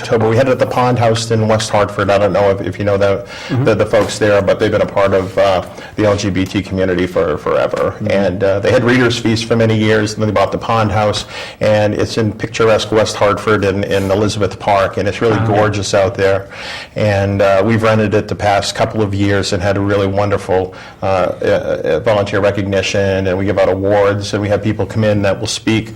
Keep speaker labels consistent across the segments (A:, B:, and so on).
A: October. We had it at the Pond House in West Hartford. I don't know if you know the folks there, but they've been a part of the LGBT community forever. And they had Reader's Feast for many years, and then they bought the Pond House, and it's in picturesque West Hartford in Elizabeth Park, and it's really gorgeous out there. And we've rented it the past couple of years and had a really wonderful volunteer recognition, and we give out awards, and we have people come in that will speak,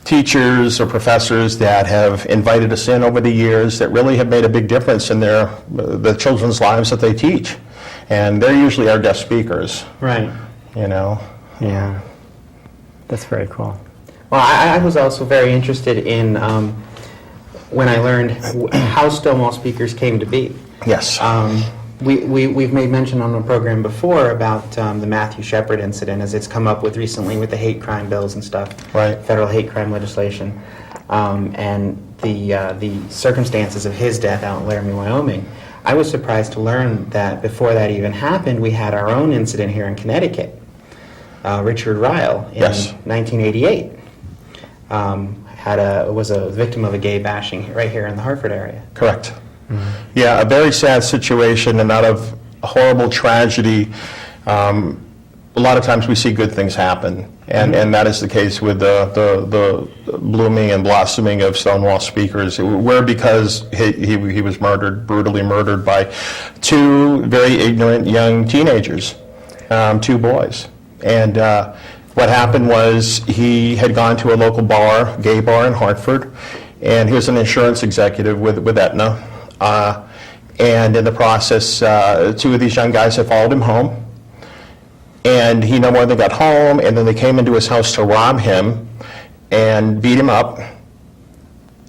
A: teachers or professors that have invited us in over the years that really have made a big difference in the children's lives that they teach. And they're usually our guest speakers.
B: Right.
A: You know?
C: Yeah. That's very cool.
B: Well, I was also very interested in when I learned how Stonewall speakers came to be.
A: Yes.
B: We've made mention on the program before about the Matthew Shepard incident, as it's come up with recently with the hate crime bills and stuff,
A: right?
B: Federal hate crime legislation, and the circumstances of his death out in Laramie, Wyoming. I was surprised to learn that before that even happened, we had our own incident here in Connecticut. Richard Ryle in 1988 was a victim of a gay bashing right here in the Hartford area.
A: Correct. Yeah, a very sad situation, and out of a horrible tragedy, a lot of times we see good things happen, and that is the case with the blooming and blossoming of Stonewall speakers. Where because he was murdered, brutally murdered by two very ignorant young teenagers, two boys. And what happened was he had gone to a local bar, gay bar in Hartford, and he was an insurance executive with Aetna. And in the process, two of these young guys had followed him home, and he no more than got home, and then they came into his house to rob him and beat him up,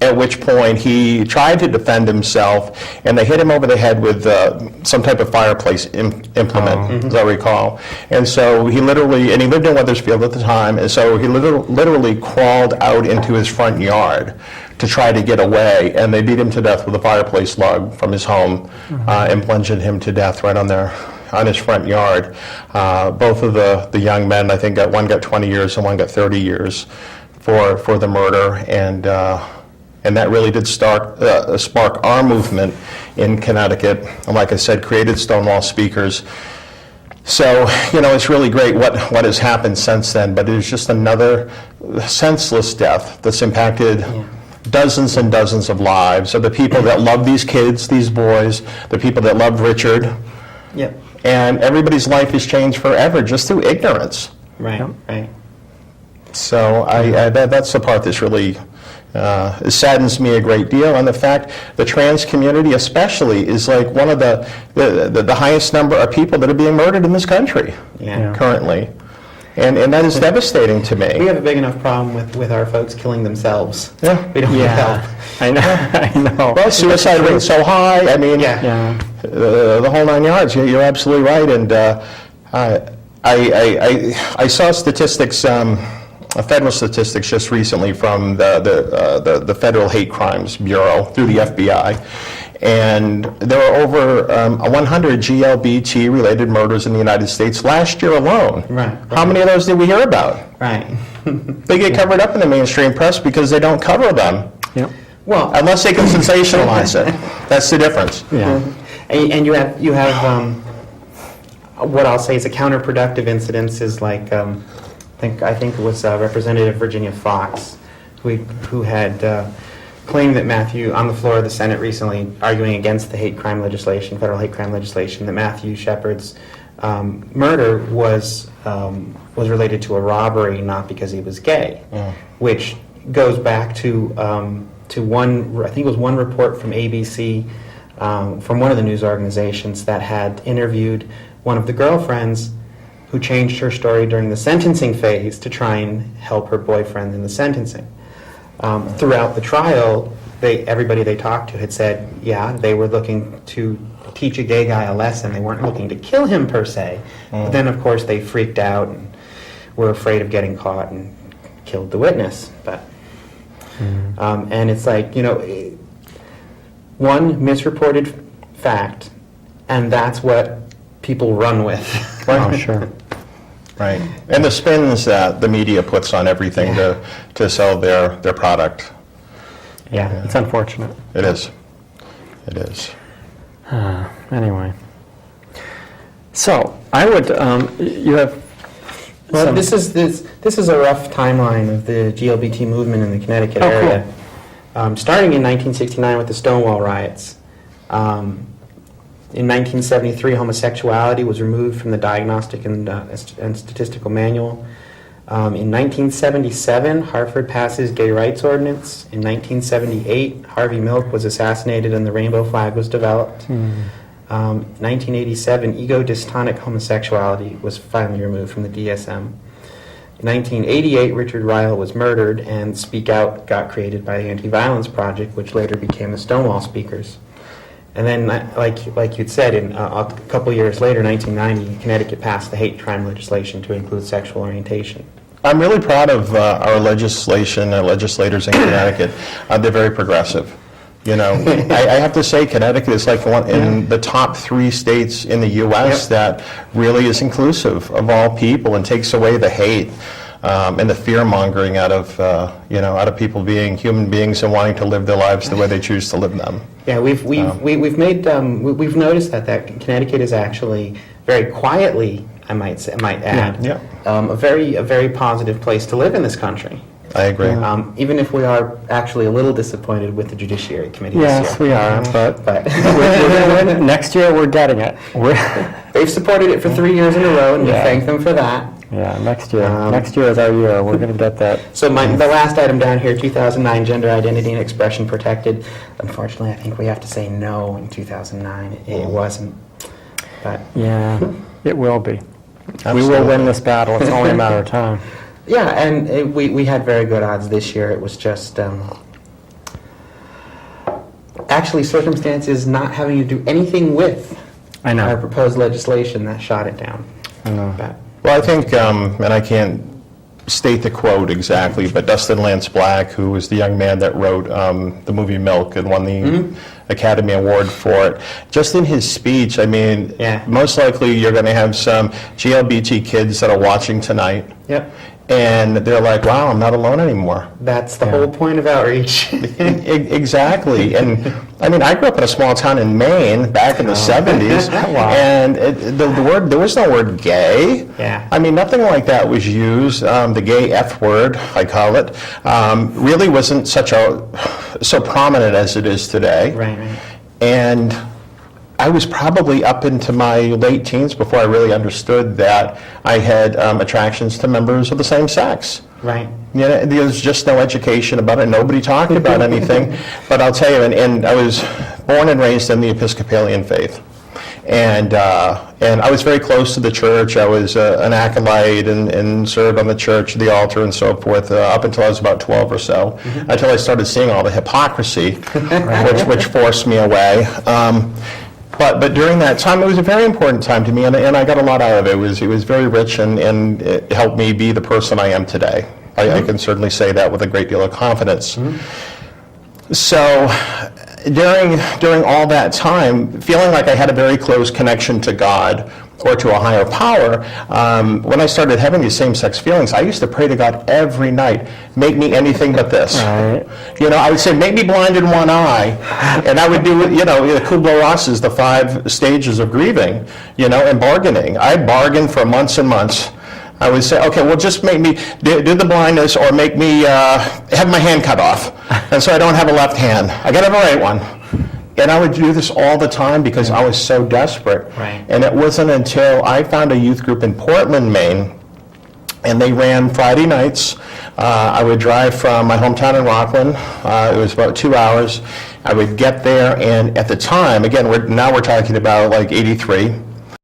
A: at which point he tried to defend himself, and they hit him over the head with some type of fireplace implement, as I recall. And so he literally, and he lived in Wethersfield at the time, and so he literally crawled out into his front yard to try to get away, and they beat him to death with a fireplace log from his home and plunged him to death right on his front yard. Both of the young men, I think one got 20 years and one got 30 years for the murder, and that really did spark our movement in Connecticut, and like I said, created Stonewall speakers. So, it's really great what has happened since then, but it is just another senseless death that's impacted dozens and dozens of lives of the people that love these kids, these boys, the people that loved Richard.
B: Yep.
A: And everybody's life is changed forever just through ignorance.
B: Right, right.
A: So that's the part that's really it saddens me a great deal, and the fact the trans community especially is like one of the highest number of people that are being murdered in this country currently. And that is devastating to me.
B: We have a big enough problem with our folks killing themselves.
A: Yeah.
B: We don't need help.
C: I know.
A: Well, suicide rate's so high. I mean, the whole 9 yards. You're absolutely right. And I saw statistics, federal statistics just recently from the Federal Hate Crimes Bureau through the FBI. And there are over 100 GLBT-related murders in the United States last year alone.
B: Right.
A: How many of those did we hear about?
B: Right.
A: They get covered up in the mainstream press because they don't cover them.
C: Yep.
B: Well,
A: unless they can sensationalize it. That's the difference.
C: Yeah.
B: And you have what I'll say is a counterproductive incidents is like I think it was Representative Virginia Fox who had claimed that Matthew, on the floor of the Senate recently, arguing against the hate crime legislation, federal hate crime legislation, that Matthew Shepard's murder was related to a robbery, not because he was gay, which goes back to one, I think it was one report from ABC, from one of the news organizations that had interviewed one of the girlfriends who changed her story during the sentencing phase to try and help her boyfriend in the sentencing. Throughout the trial, everybody they talked to had said, they were looking to teach a gay guy a lesson. They weren't looking to kill him per se. But then, of course, they freaked out and were afraid of getting caught and killed the witness. But and it's like, one misreported fact, and that's what people run with.
C: Oh, sure.
A: Right. And the spins that the media puts on everything to sell their product.
C: Yeah, it's unfortunate.
A: It is. It is.
C: Anyway. So, I would, you have
B: Well,
C: some-
B: this is a rough timeline of the GLBT movement in the Connecticut
C: Oh, cool.
B: area. Starting in 1969 with the Stonewall riots. In 1973, homosexuality was removed from the Diagnostic and Statistical Manual. In 1977, Hartford passes gay rights ordinance. In 1978, Harvey Milk was assassinated and the rainbow flag was developed. 1987, ego-dystonic homosexuality was finally removed from the DSM. In 1988, Richard Ryle was murdered, and Speak Out got created by the Anti-Violence Project, which later became the Stonewall Speakers. And then, like you'd said, a couple years later, 1990, Connecticut passed the hate crime legislation to include sexual orientation.
A: I'm really proud of our legislation and legislators in Connecticut. They're very progressive. You know, I have to say Connecticut is like one in the top 3 states in the U.S. that really is inclusive of all people and takes away the hate and the fear mongering out of out of people being human beings and wanting to live their lives the way they choose to live them.
B: Yeah, we've noticed that Connecticut is actually very quietly, I might add, a very positive place to live in this country.
A: I agree.
B: Even if we are actually a little disappointed with the Judiciary Committee
C: Yes,
B: this year.
C: we are, but
B: But
C: we're gonna win. Next year we're getting it.
B: they've supported it for 3 years in a row, and we
C: Yeah.
B: thank them for that.
C: Yeah, next year. Next year is our year. We're going to get that.
B: So the last item down here, 2009, gender identity and expression protected. Unfortunately, I think we have to say no in 2009. It wasn't. But
C: Yeah, it will be. We
A: Absolutely.
C: will win this battle. It's only a matter of time.
B: yeah, and we had very good odds this year. It was just actually circumstances not having to do anything with
C: I know.
B: our proposed legislation that shot it down.
C: I know.
B: But
A: Well, I think, and I can't state the quote exactly, but Dustin Lance Black, who was the young man that wrote the movie Milk and won the Academy Award for it, just in his speech, I mean, most likely you're going to have some GLBT kids that are watching tonight,
B: yep,
A: and they're like, wow, I'm not alone anymore.
B: that's the whole point of outreach.
A: Exactly. And I mean, I grew up in a small town in Maine back in the 70s, and there was no word gay.
B: Yeah.
A: I mean, nothing like that was used. The gay F word, I call it, really wasn't so prominent as it is today.
B: Right.
A: And I was probably up into my late teens before I really understood that I had attractions to members of the same sex.
B: Right.
A: You know, there's just no education about it. Nobody talked about anything. But I'll tell you, and I was born and raised in the Episcopalian faith. And I was very close to the church. I was an acolyte and served on the church, the altar, and so forth, up until I was about 12 or so, until I started seeing all the hypocrisy, which forced me away. But during that time, it was a very important time to me, and I got a lot out of it. It was very rich, and it helped me be the person I am today. I can certainly say that with a great deal of confidence. So during all that time, feeling like I had a very close connection to God or to a higher power, when I started having these same-sex feelings, I used to pray to God every night, make me anything but this.
C: Right.
A: You know, I would say, make me blind in one eye, and I would do, Kubler-Ross's The 5 Stages of Grieving, and bargaining. I bargained for months and months. I would say, okay, well, just make me do the blindness or make me have my hand cut off, and so I don't have a left hand. I got to have a right one. And I would do this all the time because I was so desperate.
B: Right.
A: And it wasn't until I found a youth group in Portland, Maine, and they ran Friday nights. I would drive from my hometown in Rockland. It was about 2 hours. I would get there, and at the time, again, we're talking about like 83.